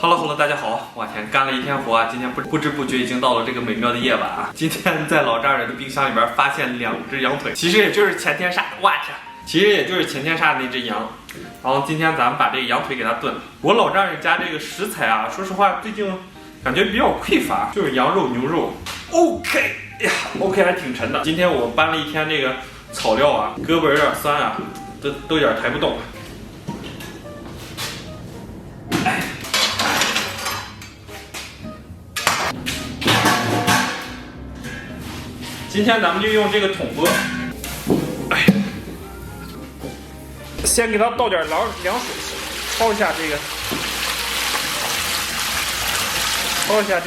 Hello， 大家好！我天，干了一天活啊！今天不知不觉已经到了这个美妙的夜晚啊！今天在老丈人的冰箱里边发现2只羊腿，其实也就是前天杀，我天，其实也就是前天杀的那只羊。然后今天咱们把这个羊腿给它炖。我老丈人家这个食材啊，说实话最近感觉比较匮乏，就是羊肉、牛肉。OK， 哎呀 ，OK 还挺沉的。今天我搬了一天这个草料啊，胳膊有点酸啊，都有点抬不动。今天咱们就用这个桶钵，先给它倒点凉水，焯一下这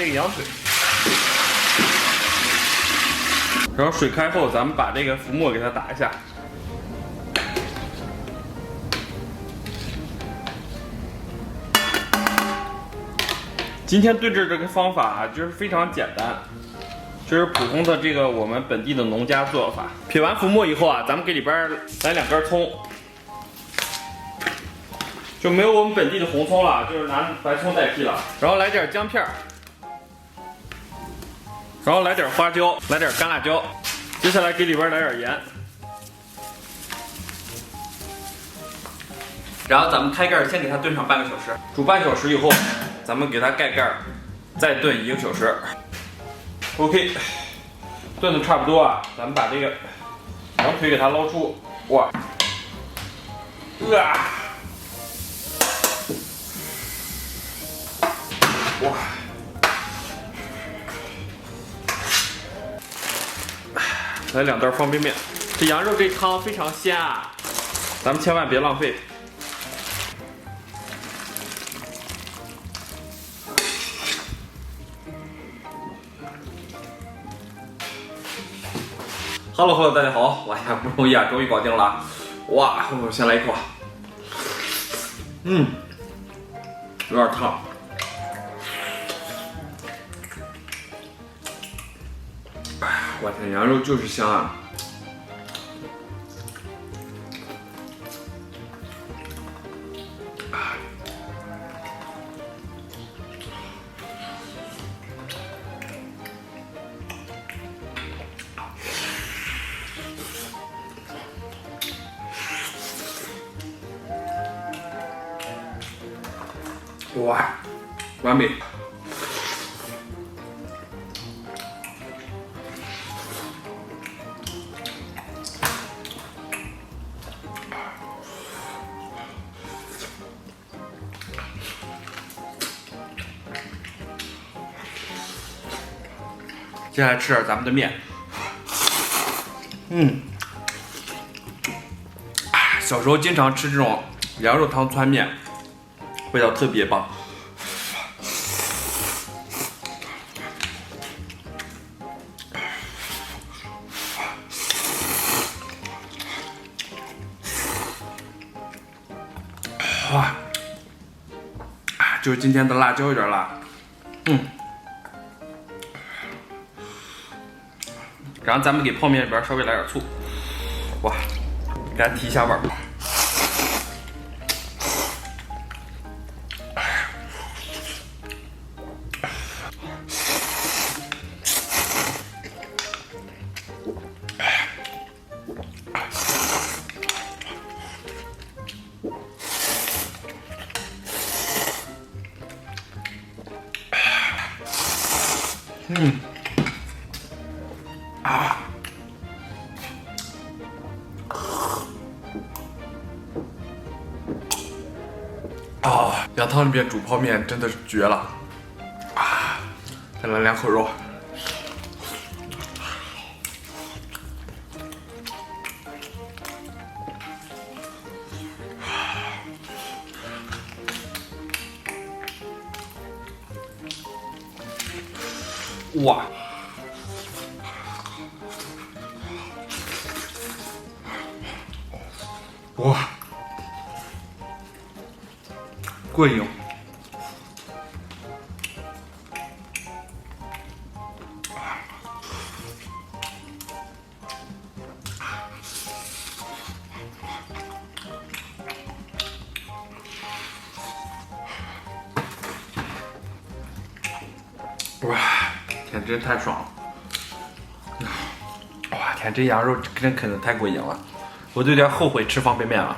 个羊腿，然后水开后，咱们把这个浮沫给它打一下。今天炖制这个方法啊，就是非常简单。就是普通的这个我们本地的农家做法。撇完浮沫以后啊，咱们给里边来2根葱，就没有我们本地的红葱了，就是拿白葱代替了。然后来点姜片，然后来点花椒，来点干辣椒。接下来给里边来点盐，然后咱们开盖，先给它炖上半个小时。煮半小时以后，咱们给它盖盖，再炖1个小时。OK， 炖的差不多啊，咱们把这个羊腿给它捞出。哇，哇，来2袋方便面。这羊肉这汤非常鲜啊，咱们千万别浪费。Hello， 大家好！我呀不容易啊，终于搞定了。哇，我先来一口。有点烫。我天，羊肉就是香啊！哇，完美！接下来吃点咱们的面。小时候经常吃这种羊肉汤汆面。味道特别棒，哇！就是今天的辣椒有点辣，然后咱们给泡面里边稍微来点醋，哇，给它提一下味儿。羊汤里边煮泡面真的是绝了啊！再来2口肉。哇！哇！过瘾。哇，天，真太爽了！哇天，这羊肉真啃的太过瘾了，我都有点后悔吃方便面了。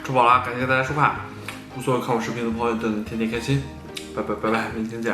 吃饱了，感谢大家收看，祝所有看我视频的朋友都能天天开心，拜拜，明天见。